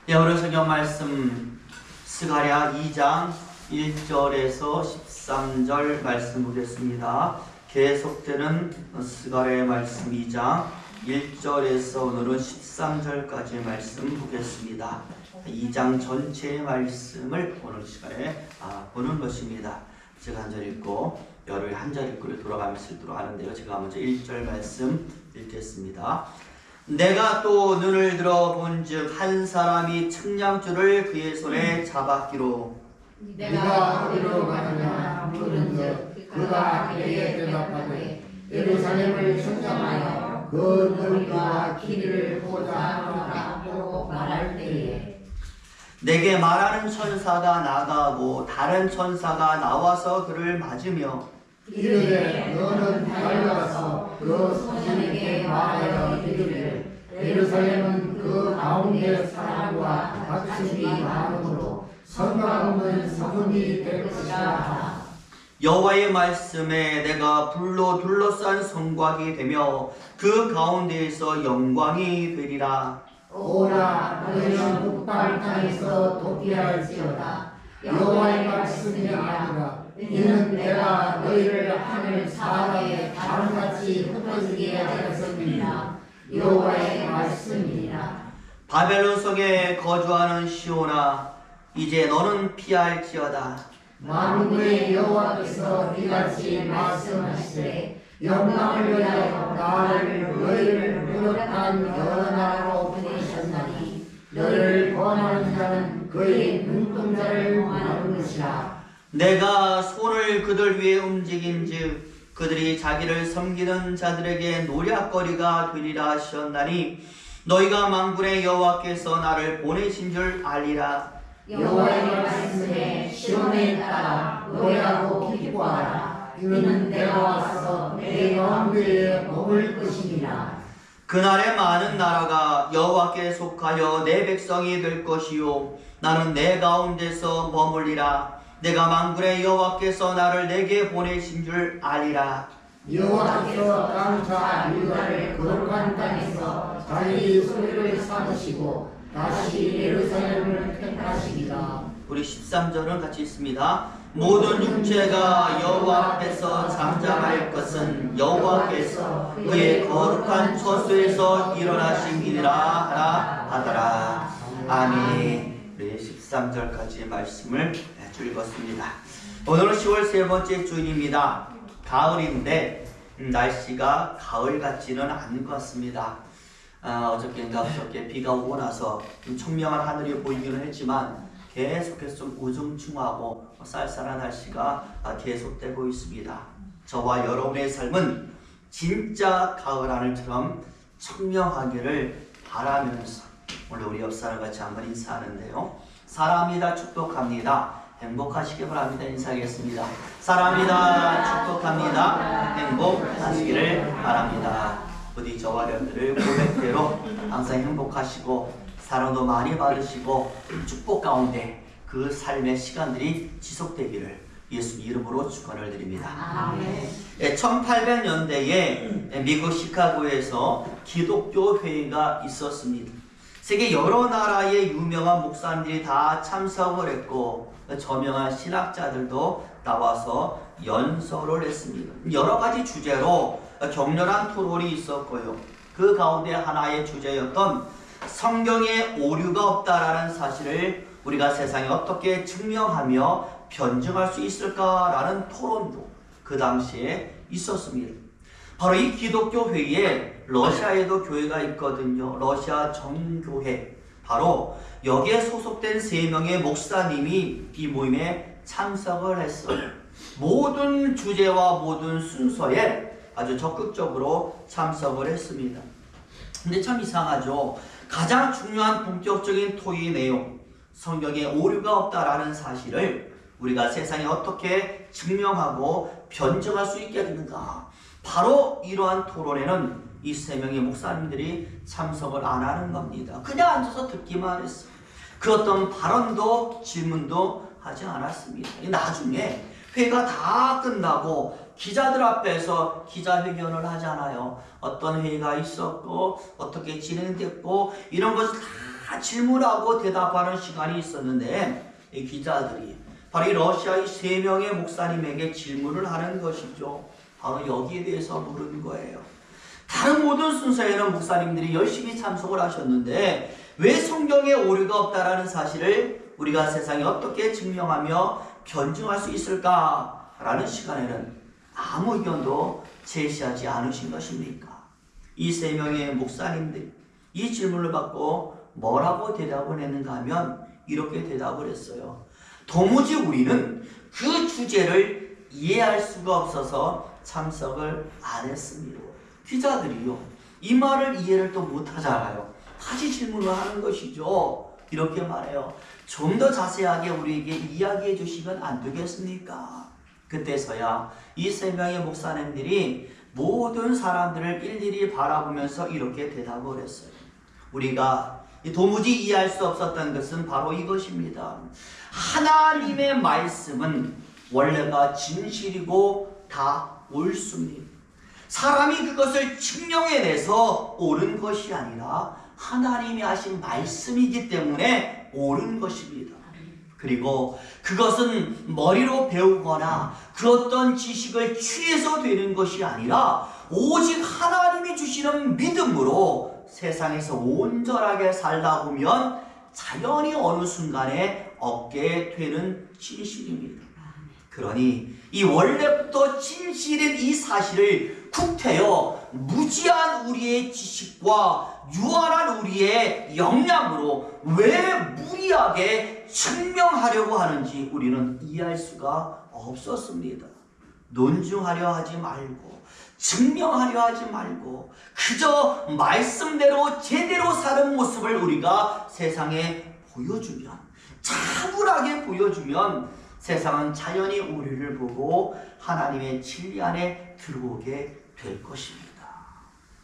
네, 오늘 성경 말씀 스가랴 2장 1절에서 13절 말씀 보겠습니다. 계속되는 스가랴의 말씀 2장 1절에서 오늘은 13절까지의 말씀 보겠습니다. 2장 전체의 말씀을 오늘 시간에 보는 것입니다. 제가 한 절 읽고 여러분이 한 절 읽고 돌아가면서 읽도록 하는데요. 제가 먼저 1절 말씀 읽겠습니다. 내가 또 눈을 들어 본즉 한 사람이 측량줄을 그의 손에 잡았기로 내가 어디로 가느냐 물은즉 그가 그에게 대답하되 예루살렘을 청정하여 그 너희가 길이를 보자 하라고 말할 때에 내게 말하는 천사가 나가고 다른 천사가 나와서 그를 맞으며 이르되 너는 달려가서 그 소년에게 말하여 이르기를 예루살렘은 그 가운데 사람과 각심이 많으므로 성과 없는 성읍이 될 것이라 하라. 여호와의 말씀에 내가 불로 둘러싼 성곽이 되며 그 가운데에서 영광이 되리라. 오라 너희는 북방 땅에서 도피할지어다. 여호와의 말씀이 아니라 이는 내가 너희를 하늘 사방에 바람같이 흩어지게 하였습니다. 여호와의 말씀이니라. 바벨론 성에 거주하는 시온아 이제 너는 피할지어다. 만군의 여호와께서 이같이 말씀하시되 영광을 위하여 나를 너희를 무력한 여러 나라로 보내셨나니 너를 범하는 자는 그의 눈동자를 범하는 것이라. 내가 손을 그들 위에 움직인즉 그들이 자기를 섬기는 자들에게 노략거리가 되리라 하셨나니 너희가 만군의 여호와께서 나를 보내신 줄 알리라. 여호와의 말씀에 시온에 따라 노래하고 기뻐하라. 이는 내가 와서 내 가운데에 머물 것이니라. 그날에 많은 나라가 여호와께 속하여 내 백성이 될 것이요 나는 내 가운데서 머물리라. 내가 만군의 여호와께서 나를 내게 보내신 줄 알리라. 여호와께서 깡차 유다를 거룩한 땅에서 자기 소유를 삼으시고 다시 예루살렘을 택하시리라. 우리 13절은 같이 있습니다. 모든 육체가 여호와 앞에서 잠잠할 것은 여호와께서 그의 거룩한 처소에서 일어나심이니라 하라 하더라. 아멘. 우리 13절까지의 말씀을 읽었습니다. 오늘은 10월 세 번째 주일입니다. 가을인데 날씨가 가을 같지는 않은 것 같습니다. 어저께인가 그저께 비가 오고 나서 좀 청명한 하늘이 보이기는 했지만 계속해서 좀 우중충하고 쌀쌀한 날씨가 계속되고 있습니다. 저와 여러분의 삶은 진짜 가을 하늘처럼 청명하기를 바라면서 오늘 우리 옆 사람 같이 한번 인사하는데요. 사랑합니다. 축복합니다. 행복하시기 바랍니다. 인사하겠습니다. 사랑합니다. 축복합니다. 행복하시기를 바랍니다. 부디 저와 여러분들을 고백대로 항상 행복하시고 사랑도 많이 받으시고 축복 가운데 그 삶의 시간들이 지속되기를 예수 이름으로 축원을 드립니다. 아멘. 1800년대에 미국 시카고에서 기독교 회의가 있었습니다. 세계 여러 나라의 유명한 목사님들이 다 참석을 했고 저명한 신학자들도 나와서 연설을 했습니다. 여러 가지 주제로 격렬한 토론이 있었고요. 그 가운데 하나의 주제였던 성경에 오류가 없다라는 사실을 우리가 세상에 어떻게 증명하며 변증할 수 있을까라는 토론도 그 당시에 있었습니다. 바로 이 기독교 회의에 러시아에도 교회가 있거든요. 러시아 정교회. 바로 여기에 소속된 3명의 목사님이 이 모임에 참석을 했어요. 모든 주제와 모든 순서에 아주 적극적으로 참석을 했습니다. 근데 참 이상하죠. 가장 중요한 본격적인 토의 내용, 성경에 오류가 없다라는 사실을 우리가 세상에 어떻게 증명하고 변증할 수 있게 되는가. 바로 이러한 토론에는 이 3명의 목사님들이 참석을 안 하는 겁니다. 그냥 앉아서 듣기만 했어요. 그 어떤 발언도 질문도 하지 않았습니다. 나중에 회의가 다 끝나고 기자들 앞에서 기자회견을 하잖아요. 어떤 회의가 있었고 어떻게 진행됐고 이런 것을 다 다 질문하고 대답하는 시간이 있었는데 이 기자들이 바로 이 러시아의 3명의 목사님에게 질문을 하는 것이죠. 바로 여기에 대해서 물은 거예요. 다른 모든 순서에는 목사님들이 열심히 참석을 하셨는데 왜 성경에 오류가 없다라는 사실을 우리가 세상에 어떻게 증명하며 변증할 수 있을까라는 시간에는 아무 의견도 제시하지 않으신 것입니까? 이 3명의 목사님들이 이 질문을 받고 뭐라고 대답을 했는가 하면 이렇게 대답을 했어요. 도무지 우리는 그 주제를 이해할 수가 없어서 참석을 안 했습니다. 기자들이요, 이 말을 이해를 또 못하잖아요. 다시 질문을 하는 것이죠. 이렇게 말해요. 좀 더 자세하게 우리에게 이야기해 주시면 안 되겠습니까? 그때서야 이 3명의 목사님들이 모든 사람들을 일일이 바라보면서 이렇게 대답을 했어요. 우리가 도무지 이해할 수 없었던 것은 바로 이것입니다. 하나님의 말씀은 원래가 진실이고 다 옳습니다. 사람이 그것을 증명해내서 옳은 것이 아니라 하나님이 하신 말씀이기 때문에 옳은 것입니다. 그리고 그것은 머리로 배우거나 그 어떤 지식을 취해서 되는 것이 아니라 오직 하나님이 주시는 믿음으로 세상에서 온전하게 살다 보면 자연히 어느 순간에 얻게 되는 진실입니다. 그러니 이 원래부터 진실인 이 사실을 국태여 무지한 우리의 지식과 유한한 우리의 역량으로 왜 무리하게 증명하려고 하는지 우리는 이해할 수가 없었습니다. 논증하려 하지 말고 증명하려 하지 말고 그저 말씀대로 제대로 사는 모습을 우리가 세상에 보여주면, 차분하게 보여주면 세상은 자연히 우리를 보고 하나님의 진리 안에 들어오게 될 것입니다.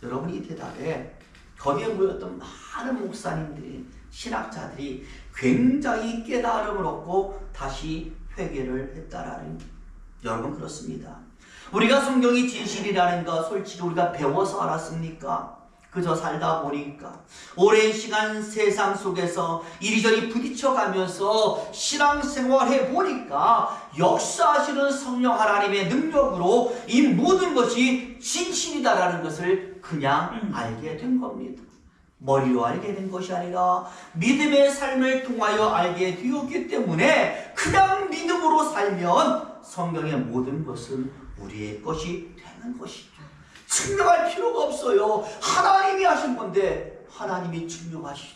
여러분, 이 대답에 거기에 모였던 많은 목사님들이, 신학자들이 굉장히 깨달음을 얻고 다시 회개를 했다라는, 여러분 그렇습니다. 우리가 성경이 진실이라는 거 솔직히 우리가 배워서 알았습니까? 그저 살다 보니까 오랜 시간 세상 속에서 이리저리 부딪혀가면서 신앙생활 해보니까 역사하시는 성령 하나님의 능력으로 이 모든 것이 진실이다라는 것을 그냥 알게 된 겁니다. 머리로 알게 된 것이 아니라 믿음의 삶을 통하여 알게 되었기 때문에 그냥 믿음으로 살면 성경의 모든 것은 우리의 것이 되는 것이죠. 증명할 필요가 없어요. 하나님이 하신 건데 하나님이 증명하시죠.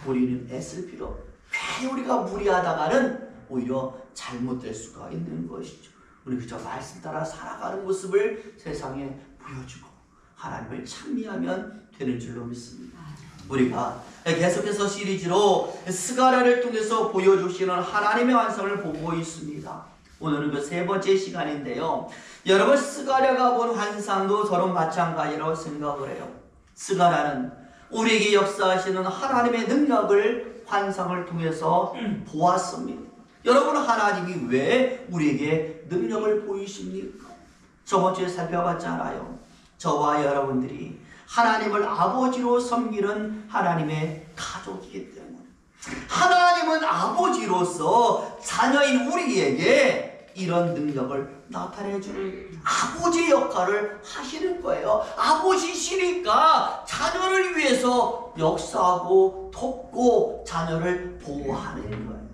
우리는 애쓸 필요. 괜히 우리가 무리하다가는 오히려 잘못될 수가 있는 것이죠. 우리 그저 말씀 따라 살아가는 모습을 세상에 보여주고 하나님을 찬미하면 되는 줄로 믿습니다. 우리가 계속해서 시리즈로 스가랴를 통해서 보여주시는 하나님의 완성을 보고 있습니다. 오늘은 그 3번째 시간인데요. 여러분, 스가랴가 본 환상도 저런 마찬가지라고 생각을 해요. 스가랴는 우리에게 역사하시는 하나님의 능력을 환상을 통해서 보았습니다. 여러분, 하나님이 왜 우리에게 능력을 보이십니까? 저번 주에 살펴봤잖아요. 저와 여러분들이 하나님을 아버지로 섬기는 하나님의 가족이기 때문에 하나님은 아버지로서 자녀인 우리에게 이런 능력을 나타내주는 아버지의 역할을 하시는 거예요. 아버지시니까 자녀를 위해서 역사하고 돕고 자녀를 보호하는 거예요.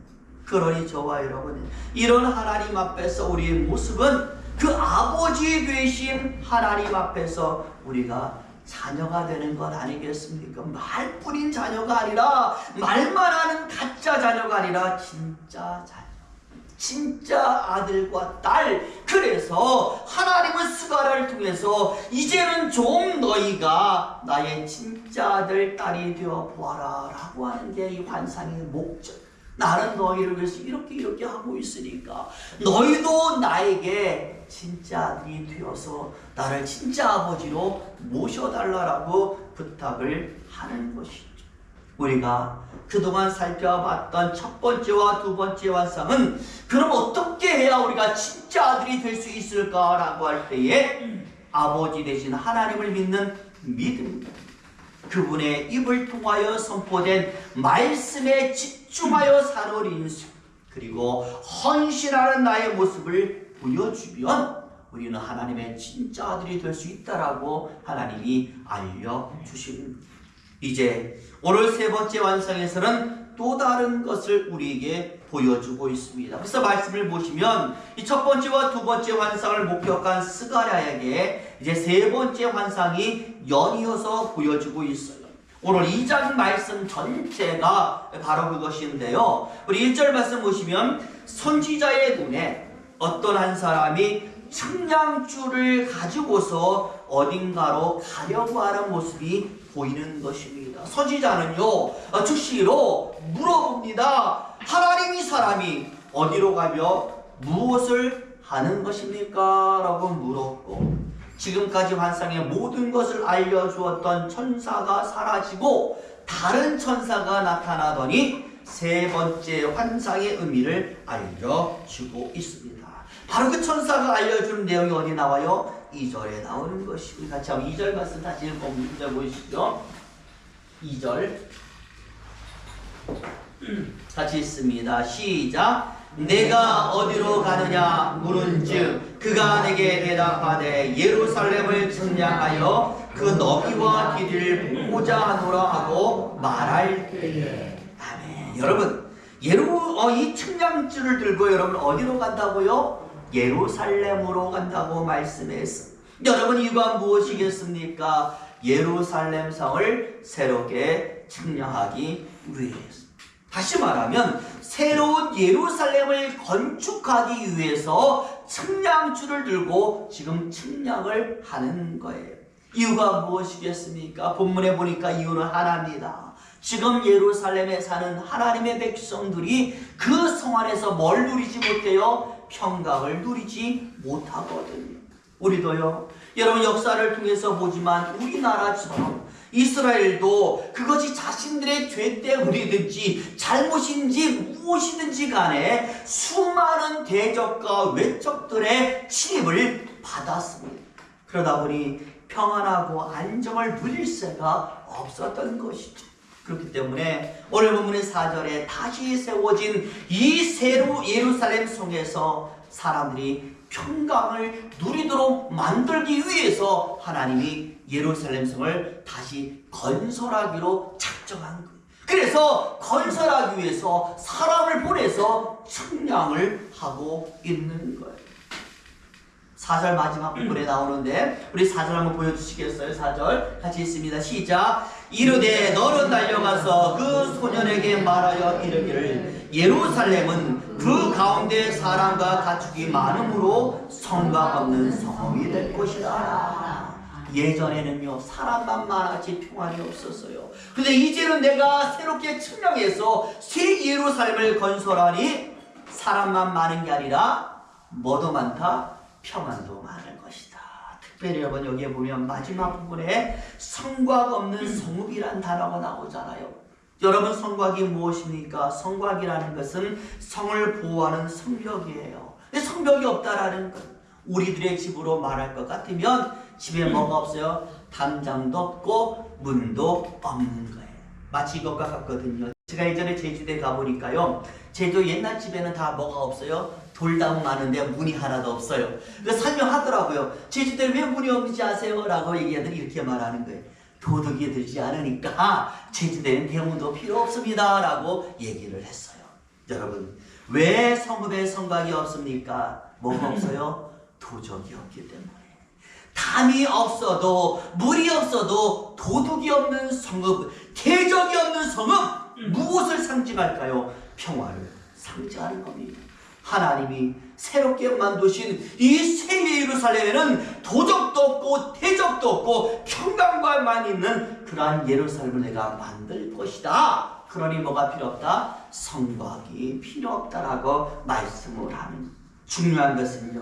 그러니 저와 여러분, 이런 하나님 앞에서 우리의 모습은 그 아버지 되신 하나님 앞에서 우리가 자녀가 되는 것 아니겠습니까? 말뿐인 자녀가 아니라, 말만 하는 가짜 자녀가 아니라 진짜 자녀, 진짜 아들과 딸. 그래서 하나님은 스가랴를 통해서 이제는 좀 너희가 나의 진짜 아들, 딸이 되어 보아라 라고 하는 게 이 환상의 목적. 나는 너희를 위해서 이렇게 하고 있으니까 너희도 나에게 진짜 아들이 되어서 나를 진짜 아버지로 모셔달라고 부탁을 하는 것이죠. 우리가 그동안 살펴봤던 첫 번째와 두 번째 환상은 그럼 어떻게 해야 우리가 진짜 아들이 될 수 있을까라고 할 때에 아버지 되신 하나님을 믿는 믿음입니다. 그분의 입을 통하여 선포된 말씀에 집중하여 사는 인생, 그리고 헌신하는 나의 모습을 보여주면 우리는 하나님의 진짜 아들이 될 수 있다라고 하나님이 알려주십니다. 이제 오늘 세 번째 완성에서는 또 다른 것을 우리에게 보여주고 있습니다. 그래서 말씀을 보시면 이 첫 번째와 두 번째 환상을 목격한 스가랴에게 이제 세 번째 환상이 연이어서 보여주고 있어요. 오늘 2장 말씀 전체가 바로 그것인데요. 우리 1절 말씀 보시면 선지자의 눈에 어떤 한 사람이 측량줄을 가지고서 어딘가로 가려고 하는 모습이 보이는 것입니다. 선지자는요, 즉시로 물어봅니다. 하나님, 이 사람이 어디로 가며 무엇을 하는 것입니까? 라고 물었고, 지금까지 환상의 모든 것을 알려주었던 천사가 사라지고 다른 천사가 나타나더니 세 번째 환상의 의미를 알려주고 있습니다. 바로 그 천사가 알려주는 내용이 어디 나와요? 2절에 나오는 것입니다. 같이 한번 2절 말씀 다시 읽어보시죠. 2절 같이 있습니다. 시작. 내가 어디로 가느냐 물은즉 그가 내게 대답하되 예루살렘을 측량하여 그 너비와 길이를 보고자 하노라 하고 말할 때에. 아멘. 여러분, 이 측량줄을 들고 여러분 어디로 간다고요? 예루살렘으로 간다고 말씀했어. 여러분, 이유가 무엇이겠습니까? 예루살렘 성을 새롭게 측량하기 위해서. 다시 말하면 새로운 예루살렘을 건축하기 위해서 측량줄을 들고 지금 측량을 하는 거예요. 이유가 무엇이겠습니까? 본문에 보니까 이유는 하나입니다. 지금 예루살렘에 사는 하나님의 백성들이 그 성 안에서 뭘 누리지 못해요? 평강을 누리지 못하거든요. 우리도요. 여러분, 역사를 통해서 보지만 우리나라처럼 이스라엘도 그것이 자신들의 죄 때문이든지 잘못인지 무엇이든지 간에 수많은 대적과 외적들의 침입을 받았습니다. 그러다 보니 평안하고 안정을 누릴 새가 없었던 것이죠. 그렇기 때문에 오늘 본문의 4절에 다시 세워진 이 새로 예루살렘 성에서 사람들이 평강을 누리도록 만들기 위해서 하나님이 예루살렘 성을 다시 건설하기로 작정한 거예요. 그래서 건설하기 위해서 사람을 보내서 측량을 하고 있는 거예요. 4절 마지막 부분에 나오는데 우리 4절 한번 보여주시겠어요? 4절 같이 있습니다. 시작. 이르되 너는 달려가서 그 소년에게 말하여 이르기를 예루살렘은 그 가운데 사람과 가축이 많음으로 성곽 없는 성읍이 될 것이다. 예전에는요 사람만 많았지 평안이 없었어요. 근데 이제는 내가 새롭게 측량해서 새 예루살렘을 건설하니 사람만 많은 게 아니라 뭐도 많다? 평안도 많을 것이다. 특별히 여러분 여기에 보면 마지막 부분에 성곽 없는 성읍이란 단어가 나오잖아요. 여러분, 성곽이 무엇입니까? 성곽이라는 것은 성을 보호하는 성벽이에요. 근데 성벽이 없다라는 것, 우리들의 집으로 말할 것 같으면 집에 뭐가 없어요? 담장도 없고 문도 없는 거예요. 마치 이것과 같거든요. 제가 예전에 제주도에 가보니까요, 제주 옛날 집에는 다 뭐가 없어요? 돌담 많은데 문이 하나도 없어요. 그래서 설명하더라고요. 제주도에 왜 문이 없는지 아세요? 라고 얘기하더니 이렇게 말하는 거예요. 도둑이 들지 않으니까 제주도에는 대문도 필요 없습니다 라고 얘기를 했어요. 여러분, 왜 성읍에 성곽이 없습니까? 뭐가 없어요? 도적이 없기 때문에. 담이 없어도 물이 없어도 도둑이 없는 성읍, 대적이 없는 성읍, 무엇을 상징할까요? 평화를 상징하는 겁니다. 하나님이 새롭게 만드신 이 새 예루살렘에는 도적도 없고 대적도 없고 평강과만 있는 그러한 예루살렘을 내가 만들 것이다. 그러니 뭐가 필요 없다? 성곽이 필요 없다라고 말씀을 하는. 중요한 것은요,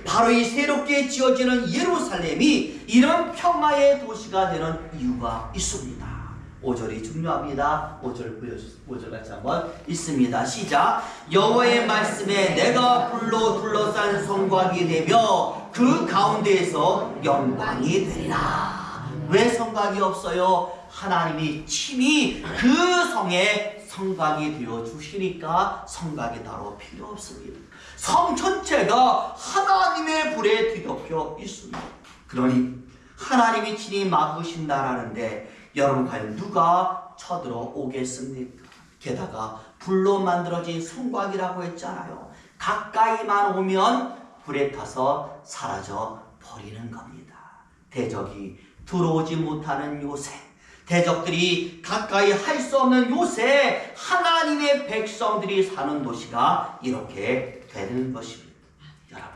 바로 이 새롭게 지어지는 예루살렘이 이런 평화의 도시가 되는 이유가 있습니다. 5절이 중요합니다. 5절 같이 한번 있습니다. 시작. 여호와의 말씀에 내가 불로 둘러싼 성곽이 되며 그 가운데에서 영광이 되리라. 왜 성곽이 없어요? 하나님이 친히 그 성에 성곽이 되어 주시니까 성곽이 따로 필요 없습니다. 성 전체가 하나님의 불에 뒤덮여 있습니다. 그러니 하나님이 친히 막으신다라는데 여러분 과연 누가 쳐들어 오겠습니까? 게다가 불로 만들어진 성곽이라고 했잖아요. 가까이만 오면 불에 타서 사라져 버리는 겁니다. 대적이 들어오지 못하는 요새, 대적들이 가까이 할 수 없는 요새, 하나님의 백성들이 사는 도시가 이렇게 되는 것입니다. 여러분,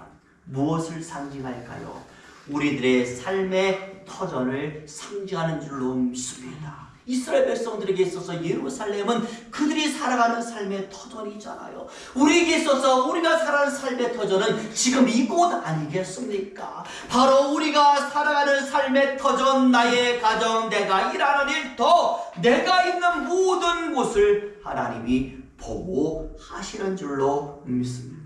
무엇을 상징할까요? 우리들의 삶의 터전을 상징하는 줄로 믿습니다. 이스라엘 백성들에게 있어서 예루살렘은 그들이 살아가는 삶의 터전이잖아요. 우리에게 있어서 우리가 살아가는 삶의 터전은 지금 이곳 아니겠습니까? 바로 우리가 살아가는 삶의 터전, 나의 가정, 내가 일하는 일터, 내가 있는 모든 곳을 하나님이 보호하시는 줄로 믿습니다.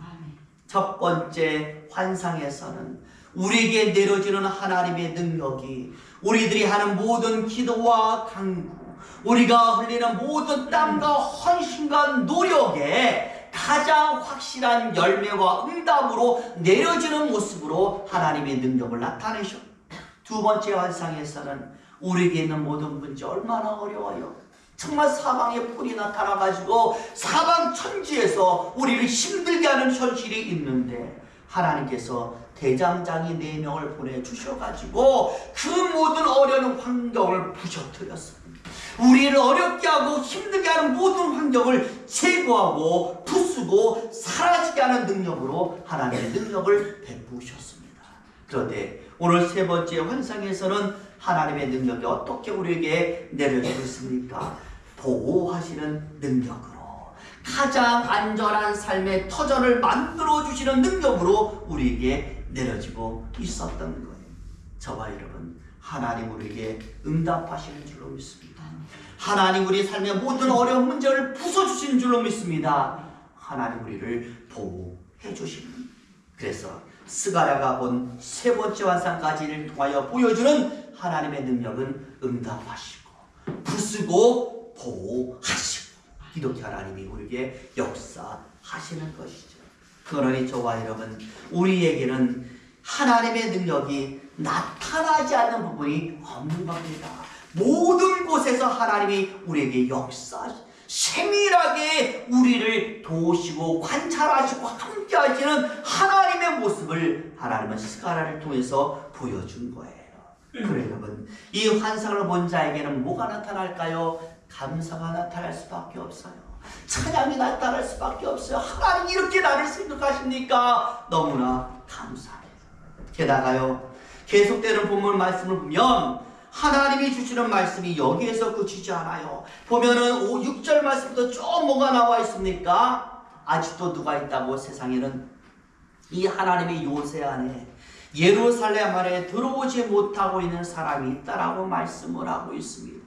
첫 번째 환상에서는 우리에게 내려지는 하나님의 능력이 우리들이 하는 모든 기도와 간구, 우리가 흘리는 모든 땀과 헌신과 노력에 가장 확실한 열매와 응답으로 내려지는 모습으로 하나님의 능력을 나타내셨고, 두 번째 환상에서는 우리에게 있는 모든 문제 얼마나 어려워요. 정말 사방에 불이 나타나가지고 사방 천지에서 우리를 힘들게 하는 현실이 있는데 하나님께서 대장장이 4명을 보내주셔가지고 그 모든 어려운 환경을 부셔뜨렸습니다. 우리를 어렵게 하고 힘들게 하는 모든 환경을 제거하고 부수고 사라지게 하는 능력으로 하나님의 능력을 베푸셨습니다. 그런데 오늘 세 번째 환상에서는 하나님의 능력이 어떻게 우리에게 내려지고 있습니까? 보호하시는 능력으로, 가장 안전한 삶의 터전을 만들어주시는 능력으로 우리에게 내려지고 있었던 거예요. 저와 여러분, 하나님 우리에게 응답하시는 줄로 믿습니다. 하나님 우리 삶의 모든 어려운 문제를 부숴주시는 줄로 믿습니다. 하나님 우리를 보호해 주시는, 그래서 스가랴가 본 세 번째 환상까지를 통하여 보여주는 하나님의 능력은 응답하시고 부수고 보호하시고, 이렇게 하나님이 우리에게 역사하시는 것이죠. 그러니 저와 여러분, 우리에게는 하나님의 능력이 나타나지 않는 부분이 없는 겁니다. 모든 곳에서 하나님이 우리에게 세밀하게 우리를 도우시고 관찰하시고 함께 하시는 하나님의 모습을 하나님은 스가랴를 통해서 보여준 거예요. 그래 여러분, 이 환상을 본 자에게는 뭐가 나타날까요? 감사가 나타날 수밖에 없어요. 찬양이 나타날 수밖에 없어요. 하나님 이렇게 나를 생각하십니까? 너무나 감사해요. 게다가요, 계속되는 본문 말씀을 보면 하나님이 주시는 말씀이 여기에서 그치지 않아요. 보면은 6절 말씀부터 쭉 뭐가 나와 있습니까? 아직도 누가 있다고? 세상에는 이 하나님의 요새 안에, 예루살렘 안에 들어오지 못하고 있는 사람이 있다라고 말씀을 하고 있습니다.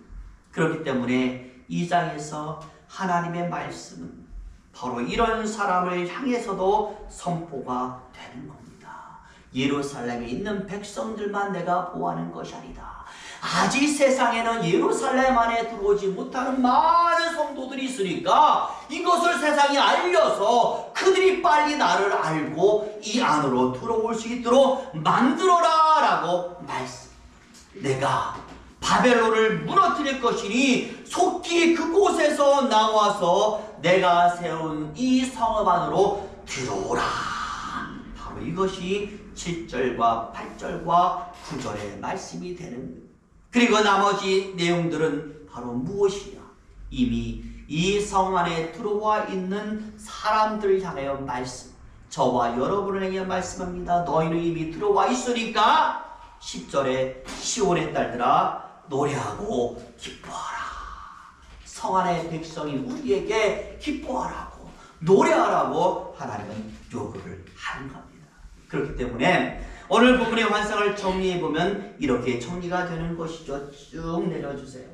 그렇기 때문에 이 장에서 하나님의 말씀은 바로 이런 사람을 향해서도 선포가 되는 겁니다. 예루살렘에 있는 백성들만 내가 보호하는 것이 아니다. 아직 세상에는 예루살렘 안에 들어오지 못하는 많은 성도들이 있으니까 이것을 세상에 알려서 그들이 빨리 나를 알고 이 안으로 들어올 수 있도록 만들어라 라고 말씀. 내가 바벨론을 무너뜨릴 것이니 속히 그곳에서 나와서 내가 세운 이 성읍 안으로 들어오라. 바로 이것이 7절과 8절과 9절의 말씀이 되는 거예요. 그리고 나머지 내용들은 바로 무엇이냐? 이미 이 성 안에 들어와 있는 사람들을 향하여 말씀, 저와 여러분에게 말씀합니다. 너희는 이미 들어와 있으니까 10절에 시온의 딸들아 노래하고 기뻐하라. 성 안의 백성이 우리에게 기뻐하라고 노래하라고 하나님은 요구를 하는 겁니다. 그렇기 때문에 오늘 부분의 환상을 정리해보면 이렇게 정리가 되는 것이죠. 쭉 내려주세요.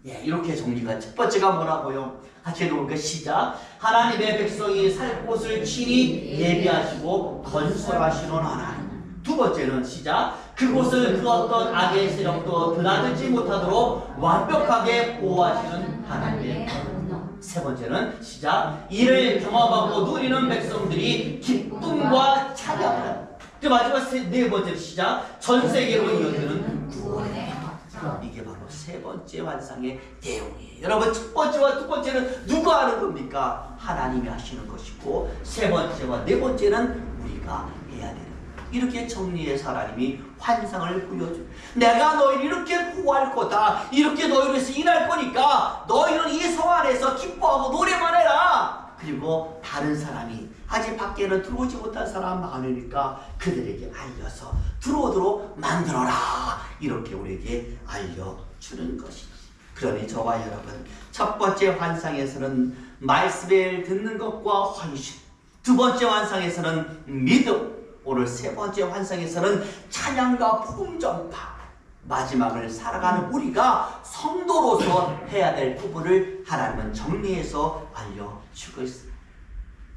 예, 이렇게 정리가, 첫 번째가 뭐라고요? 같이 읽어볼까요? 시작. 하나님의 백성이 살 곳을 친히 예비하시고 건설하시는 하나님. 두 번째는 시작. 그곳을 그 어떤 악의 세력도 드나들지 못하도록 완벽하게 보호하시는 하나님의 은총. 세 번째는 시작. 이를 경험하고 누리는 백성들이 기쁨과 찬양을. 그 마지막 네 번째 시작. 전 세계로 이어지는 구원의 확장. 이게 바로 세 번째 환상의 내용이에요. 여러분, 첫 번째와 두 번째는 누가 하는 겁니까? 하나님이 하시는 것이고, 세 번째와 네 번째는 우리가 해야 되는 거예요. 이렇게 정리해서 하나님이 환상을 보여줘요. 내가 너희를 이렇게 보호할 거다. 이렇게 너희를 위해서 일할 거니까 너희는 이 성 안에서 기뻐하고 노래만 해라. 그리고 다른 사람이 아직 밖에는 들어오지 못한 사람 많으니까 그들에게 알려서 들어오도록 만들어라. 이렇게 우리에게 알려주는 것이지. 그러니 저와 여러분, 첫 번째 환상에서는 말씀을 듣는 것과 헌신, 두 번째 환상에서는 믿음, 오늘 세 번째 환상에서는 찬양과 복음 전파, 마지막을 살아가는 우리가 성도로서 해야 될 부분을 하나님은 정리해서 알려주고 있습니다.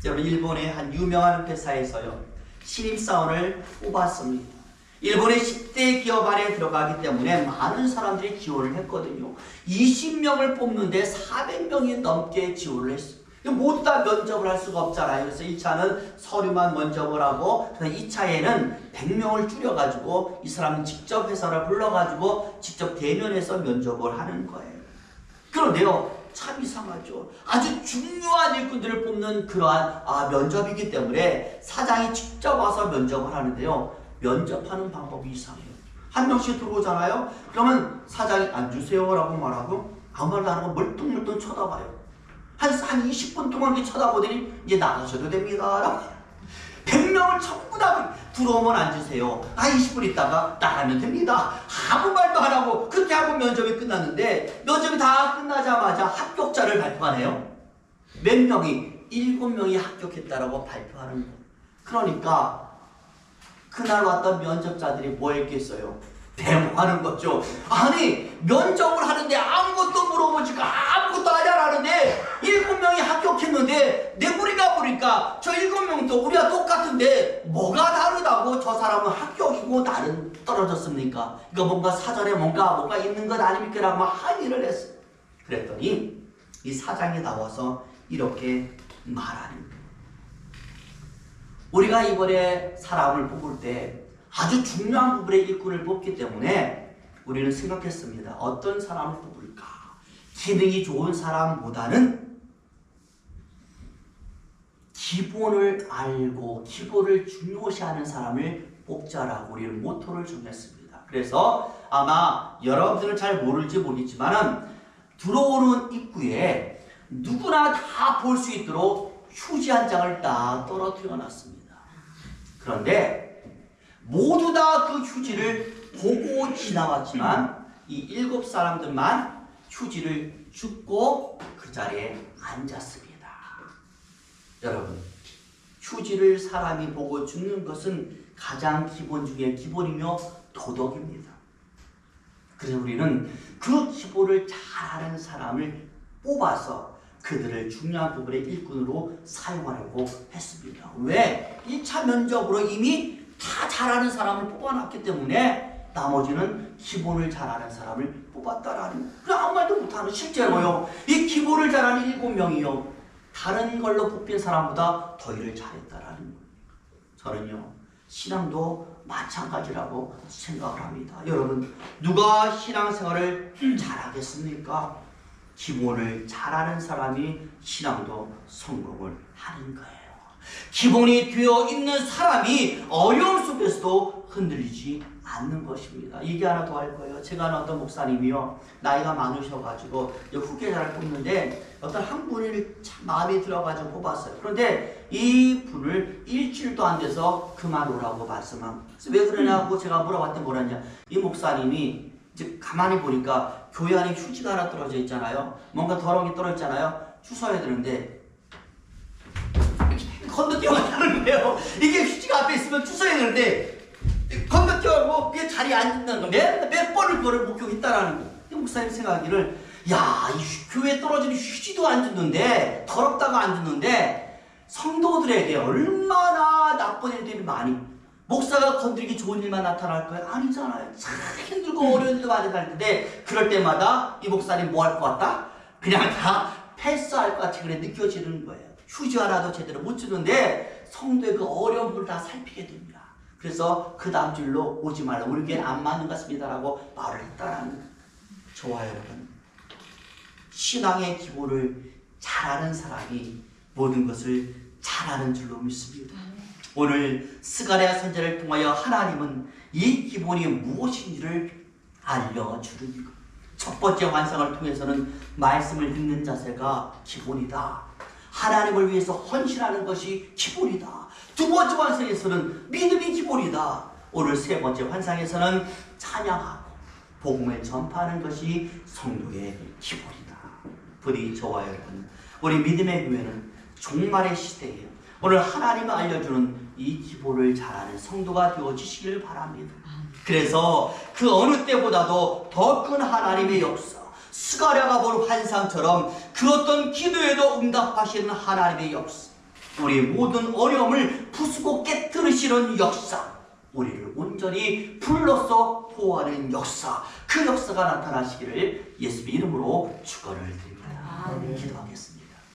여러분, 일본의 한 유명한 회사에서요, 신입사원을 뽑았습니다. 일본의 10대 기업 안에 들어가기 때문에 많은 사람들이 지원을 했거든요. 20명을 뽑는데 400명이 넘게 지원을 했어요. 모두 다 면접을 할 수가 없잖아요. 그래서 1차는 서류만 면접을 하고 2차에는 100명을 줄여가지고 이 사람은 직접 회사를 불러가지고 직접 대면해서 면접을 하는 거예요. 그런데요, 참 이상하죠. 아주 중요한 일꾼들을 뽑는 그러한 면접이기 때문에 사장이 직접 와서 면접을 하는데요, 면접하는 방법이 이상해요. 한 명씩 들어오잖아요. 그러면 사장이 앉으세요 라고 말하고 아무 말도 안 하고 멀뚱멀뚱 쳐다봐요. 한 20분 동안 이렇게 쳐다보더니 이제 나가셔도 됩니다 라고. 100명을 전부 다 들어오면 앉으세요. 20분 있다가 나가면 됩니다. 아무 말도 안 하고 그렇게 하고 면접이 끝났는데, 면접이 다 끝나자마자 합격자를 발표하네요. 몇 명이? 7명이 합격했다라고 발표하는 거예요. 그러니까 그날 왔던 면접자들이 뭐 했겠어요? 배모하는 거죠. 아니, 면접을 하는데 아무것도 물어보지가 아무것도 하지 않았는데 7명이 합격했는데 우리가 보니까 저 7명도 우리가 똑같은데 뭐가 다르다고 저 사람은 합격이고 나는 떨어졌습니까? 이거 뭔가 사전에 뭔가 있는 것 아닙니까? 라고 항의를 했어요. 그랬더니 이 사장이 나와서 이렇게 말하는 거예요. 우리가 이번에 사람을 뽑을 때 아주 중요한 부분의 일꾼을 뽑기 때문에 우리는 생각했습니다. 어떤 사람을 뽑을까? 기능이 좋은 사람보다는 기본을 알고 기본을 중요시하는 사람을 뽑자라고 우리는 모토를 정했습니다. 그래서 아마 여러분들은 잘 모를지 모르겠지만 들어오는 입구에 누구나 다 볼 수 있도록 휴지 한 장을 딱 떨어뜨려 놨습니다. 그런데 모두 다 그 휴지를 보고 지나왔지만 이 7사람들만 휴지를 줍고 그 자리에 앉았습니다. 여러분, 휴지를 사람이 보고 줍는 것은 가장 기본 중에 기본이며 도덕입니다. 그래서 우리는 그 기본을 잘하는 사람을 뽑아서 그들을 중요한 부분의 일꾼으로 사용하려고 했습니다. 왜? 1차 면접으로 이미 다 잘하는 사람을 뽑아놨기 때문에 나머지는 기본을 잘하는 사람을 뽑았다라는, 그냥 아무 말도 못하는, 실제로요, 이 기본을 잘하는 7명이요 다른 걸로 뽑힌 사람보다 더 일을 잘했다라는 거예요. 저는요, 신앙도 마찬가지라고 생각을 합니다. 여러분, 누가 신앙생활을 잘하겠습니까? 기본을 잘하는 사람이 신앙도 성공을 하는 거예요. 기본이 되어 있는 사람이 어려움 속에서도 흔들리지 않는 것입니다. 얘기 하나 더 할 거예요. 제가 아는 어떤 목사님이요, 나이가 많으셔가지고 후계자를 뽑는데 어떤 한 분을 참 마음에 들어가지고 뽑았어요. 그런데 이 분을 일주일도 안 돼서 그만오라고 말씀한. 그래서 왜 그러냐고 제가 물어봤더니 뭐라냐, 이 목사님이 이제 가만히 보니까 교회 안에 휴지가 하나 떨어져 있잖아요. 뭔가 더러운 게 떨어져 있잖아요. 주워야 되는데 건너뛰어가는 거예요. 이게 휴지가 앞에 있으면 주워야 되는데 건너뛰어가고 그게 자리에 앉는다는 거. 몇 번을 그거를 목격했다라는 거. 이 목사님 생각하기를, 야, 이 교회에 떨어지는 휴지도 안 줍는데, 더럽다고 안 줍는데 성도들에게 얼마나 나쁜 일들이 많이, 목사가 건드리기 좋은 일만 나타날 거예요? 아니잖아요. 참 힘들고 어려운 일도 많이 날 텐데 그럴 때마다 이 목사님 뭐 할 것 같다? 그냥 다 패스할 것 같이 그래 느껴지는 거예요. 휴지 하나도 제대로 못 주는데 성도의 그 어려움을 다 살피게 됩니다. 그래서 그 다음 줄로 오지 말라. 우리 교회는 안 맞는 것 같습니다라고 말을 했다라는 거예요. 좋아요, 여러분. 신앙의 기본을 잘 아는 사람이 모든 것을 잘 아는 줄로 믿습니다. 오늘 스가랴 선지자를 통하여 하나님은 이 기본이 무엇인지를 알려주는 것. 첫 번째 환상을 통해서는 말씀을 듣는 자세가 기본이다. 하나님을 위해서 헌신하는 것이 기본이다. 두 번째 환상에서는 믿음이 기본이다. 오늘 세 번째 환상에서는 찬양하고 복음을 전파하는 것이 성도의 기본이다. 부디 저와 여러분, 우리 믿음의 교회는 종말의 시대에 오늘 하나님이 알려주는 이 기본을 잘 아는 성도가 되어주시길 바랍니다. 그래서 그 어느 때보다도 더 큰 하나님의 역사, 스가랴가 본 환상처럼 그 어떤 기도에도 응답하시는 하나님의 역사, 우리 모든 어려움을 부수고 깨뜨리시는 역사, 우리를 온전히 불러서 보호하는 역사, 그 역사가 나타나시기를 예수의 이름으로 축원을 드립니다. 기도하겠습니다.